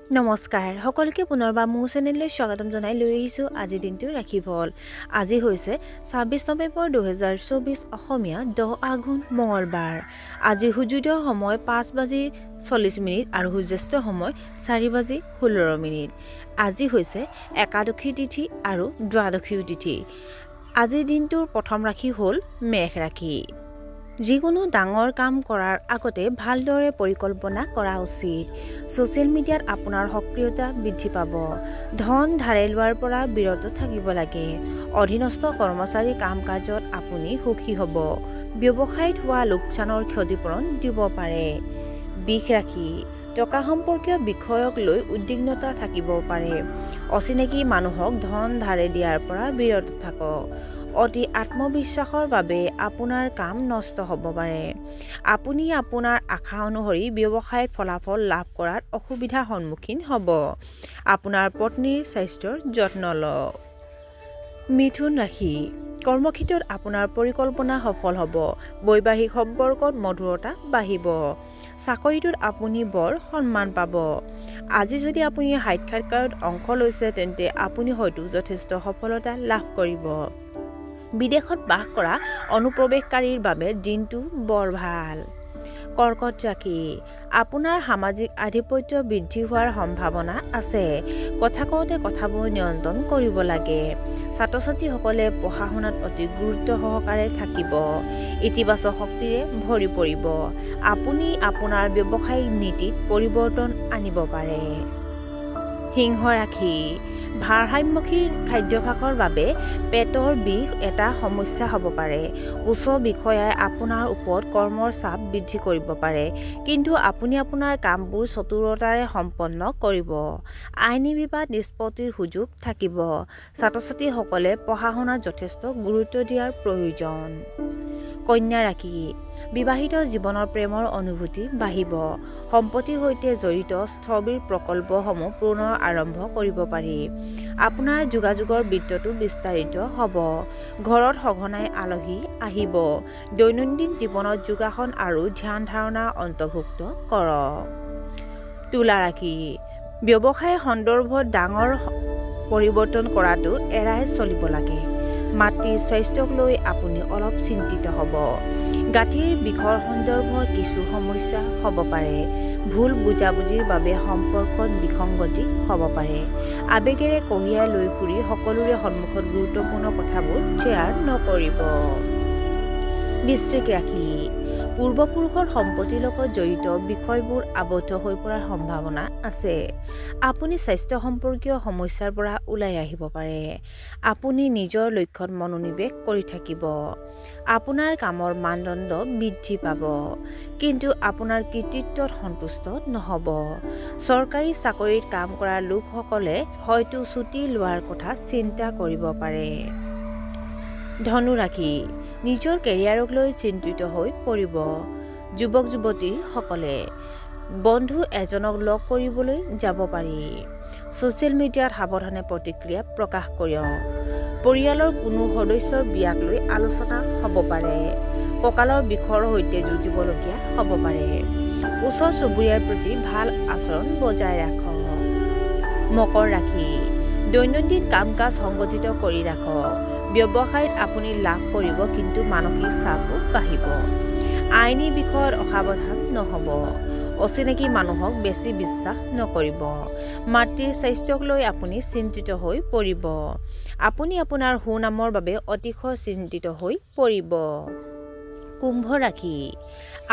নমস্কাৰ সকলোকে পুনৰবাৰ মোৰ চেনেললৈ স্বাগতম জনাই লৈ আহিছোঁ আজি দিনটোৰ ৰাখি ফল আজি হৈছে 26 নৱেম্বৰ 2024 অসমীয়া 10 আঘোণ মঙলবাৰ আজি সূৰ্যোদয়ৰ সময় 5:40 আৰু সূৰ্যাস্ত সময় 4:16 আজি হৈছে একাদশী তিথি আৰু দ্বাদশী তিথি আজিৰ দিনটোৰ প্ৰথম ৰাশি হ'ল মেষ ৰাশি যিকোনো ডাঙৰ কাম কৰাৰ আগতে ভালদৰে পৰিকল্পনা কৰা উচিত সোশ্যাল মিডিয়াত আপোনাৰ সক্ৰিয়তা বৃদ্ধি পাব ধন ধাৰে লোৱাৰ পৰা বিৰত থাকিব লাগে অধীনস্থ কৰ্মচাৰী কাম-কাজত আপুনি সুখী হ'ব ব্যৱসায়ত হোৱা লোকচানৰ ক্ষতিপূৰণ দিব পাৰে বৃষ ৰাশি টকা সম্পৰ্কীয় বিষয়ক লৈ উদ্বিগ্নতা থাকিব পাৰে অচিনাকি মানুহক ধন ধাৰে দিয়াৰ পৰা বিৰত থাকক অতি আত্মবিশ্বাসৰ বাবে আপোনাৰ কাম নষ্ট হ'ব পাৰে আপুনি আপোনাৰ আশা অনুসৰি ব্যৱসায়ত ফলাফল লাভ কৰাত অসুবিধাৰ সন্মুখীন হ'ব আপোনাৰ পত্নীৰ স্বাস্থ্যৰ যত্ন লওক মিথুন ৰাশি কৰ্মক্ষেত্ৰত আপোনাৰ পৰিকল্পনা সফল হ'ব বৈবাহিক সম্পৰ্কত মধুৰতা বাঢ়িব চাকৰিটোত আপুনি বৰ সন্মান পাব আজি যদি আপুনি সাক্ষাৎকাৰত অংশ লৈছে তেন্তে আপুনি হয়তো যথেষ্ট সফলতা লাভ কৰিব বিদেশত বাস কৰা অনুপ্ৰৱেশকাৰীৰ বাবে দিনটো বৰ ভাল কৰ্কট ৰাশি আপোনাৰ সামাজিক আধিপত্য বৃদ্ধি হোৱাৰ সম্ভাৱনা আছে কথা কওঁতে কথাবোৰ নিয়ন্ত্ৰণ কৰিব লাগে ছাত্ৰ-ছাত্ৰীসকলে পঢ়া-শুনাত অতি গুৰুত্ব সহকাৰে থাকিব ইতিবাচক শক্তিৰে ভৰি পৰিব আপুনি আপোনাৰ ব্যৱসায়িক নীতিত পৰিৱৰ্তন আনিব পাৰে সিংহ ৰাশি ভাৰসাম্যহীন খাদ্যাভ্যাসৰ বাবে পেটৰ বিষ এটা সমস্যা হ'ব পাৰে উচ্চ বিষয়াই আপোনাৰ ওপৰত কৰ্মৰ চাপ বৃদ্ধি কৰিব পাৰে কিন্তু আপুনি আপোনাৰ কামবোৰ চতুৰতাৰে সম্পন্ন কৰিব আইনী বিবাদ নিষ্পত্তিৰ সুযোগ থাকিব ছাত্ৰ-ছাত্ৰীসকলে পঢ়া-শুনাত যথেষ্ট গুৰুত্ব দিয়াৰ প্ৰয়োজন কন্যা ৰাশি বিবাহিত জীৱনৰ প্ৰেমৰ অনুভূতি বাঢ়িব সম্পত্তিৰ সৈতে জড়িত স্থবিৰ প্ৰকল্পসমূহ পুনৰ আৰম্ভ কৰিব পাৰি আপোনাৰ যোগাযোগৰ বৃত্তটো বিস্তাৰিত হ'ব ঘৰত সঘনাই আলহী আহিব দৈনন্দিন জীৱনত যোগাসন আৰু ধ্যান ধাৰণা অন্তৰ্ভুক্ত কৰক তুলা ৰাশি ব্যৱসায় সন্দৰ্ভত ডাঙৰ পৰিৱৰ্তন কৰাটো এৰাই চলিব লাগে মাতৃৰ স্বাস্থ্যক লৈ আপুনি অলপ চিন্তিত হ'ব গাঁঠিৰ বিষৰ সন্দৰ্ভত কিছু সমস্যা হ'ব পাৰে ভুল বুজাবুজিৰ বাবে সম্পৰ্কত বিসংগতি হ'ব পাৰে আবেগেৰে কঢ়িয়াই লৈ ফুৰি সকলোৰে সন্মুখত গুৰুত্বপূৰ্ণ কথাবোৰ শ্বেয়াৰ নকৰিব বৃশ্চিক ৰাশি পূৰ্বপুৰুষৰ সম্পত্তিৰ লগত জড়িত বিষয়বোৰ আবদ্ধ হৈ পৰাৰ সম্ভাৱনা আছে আপুনি স্বাস্থ্য সম্পৰ্কীয় সমস্যাৰ পৰা ওলাই আহিব পাৰে আপুনি নিজৰ লক্ষ্যত মনোনিৱেশ কৰি থাকিব আপোনাৰ কামৰ মানদণ্ড বৃদ্ধি পাব কিন্তু আপোনাৰ কৃতিত্বত সন্তুষ্ট নহ'ব চৰকাৰী চাকৰিত কাম কৰা লোকসকলে হয়তো ছুটি লোৱাৰ কথা চিন্তা কৰিব পাৰে ধনু ৰাশি নিজৰ কেৰিয়াৰক লৈ চিন্তিত হৈ পৰিব যুৱক-যুৱতীসকলে বন্ধু এজনক লগ কৰিবলৈ যাব পাৰি সোশ্যাল মিডিয়াত সাৱধানে প্ৰতিক্ৰিয়া প্ৰকাশ কৰক পৰিয়ালৰ কোনো সদস্যৰ বিয়াক লৈ আলোচনা হ'ব পাৰে কঁকালৰ বিষৰ সৈতে যুঁজিবলগীয়া হ'ব পাৰে ওচৰ চুবুৰীয়াৰ প্ৰতি ভাল আচৰণ বজাই ৰাখক মকৰ ৰাশি দৈনন্দিন কাম-কাজ সংগঠিত কৰি ৰাখক ব্যৱসায়ত আপুনি লাভ কৰিব কিন্তু মানসিক চাপো বাঢ়িব আইনী বিষয়ত অসাৱধান নহ'ব অচিনাকি মানুহক বেছি বিশ্বাস নকৰিব মাতৃৰ স্বাস্থ্যক লৈ আপুনি চিন্তিত হৈ পৰিব আপুনি আপোনাৰ সুনামৰ বাবে অতিশয় চিন্তিত হৈ পৰিব কুম্ভ ৰাশি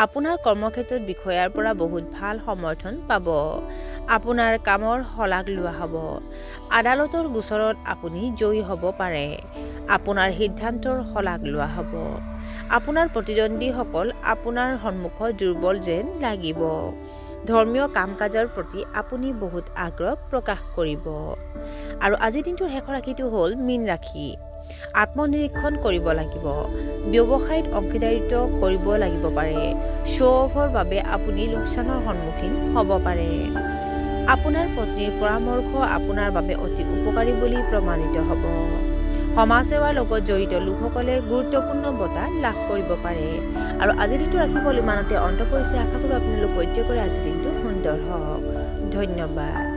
আপোনাৰ কৰ্মক্ষেত্ৰত বিষয়াৰ পৰা বহুত ভাল সমৰ্থন পাব আপোনাৰ কামৰ শলাগ লোৱা হ'ব আদালতৰ গোচৰত আপুনি জয়ী হ'ব পাৰে আপোনাৰ সিদ্ধান্তৰ শলাগ লোৱা হ'ব আপোনাৰ প্ৰতিদ্বন্দ্বীসকল আপোনাৰ সন্মুখত দুৰ্বল যেন লাগিব ধৰ্মীয় কাম-কাজৰ প্ৰতি আপুনি বহুত আগ্ৰহ প্ৰকাশ কৰিব আৰু আজিৰ দিনটোৰ শেষৰ ৰাশিটো হ'ল মীন ৰাশি আত্মনিৰীক্ষণ কৰিব লাগিব ব্যৱসায়ত অংশীদাৰিত্ব কৰিব লাগিব পাৰে শ্ব'-অফৰ বাবে আপুনি লোকচানৰ সন্মুখীন হ'ব পাৰে আপোনাৰ পত্নীৰ পৰামৰ্শ আপোনাৰ বাবে অতি উপকাৰী বুলি প্ৰমাণিত হ'ব সমাজসেৱাৰ লগত জড়িত লোকসকলে গুৰুত্বপূৰ্ণ বঁটা লাভ কৰিব পাৰে আৰু আজিৰ দিনটো ৰাখিব ইমানতে অন্ত পৰিছে আশা কৰোঁ আপোনালোক প্ৰত্যেকৰে আজিৰ দিনটো সুন্দৰ হওক ধন্যবাদ।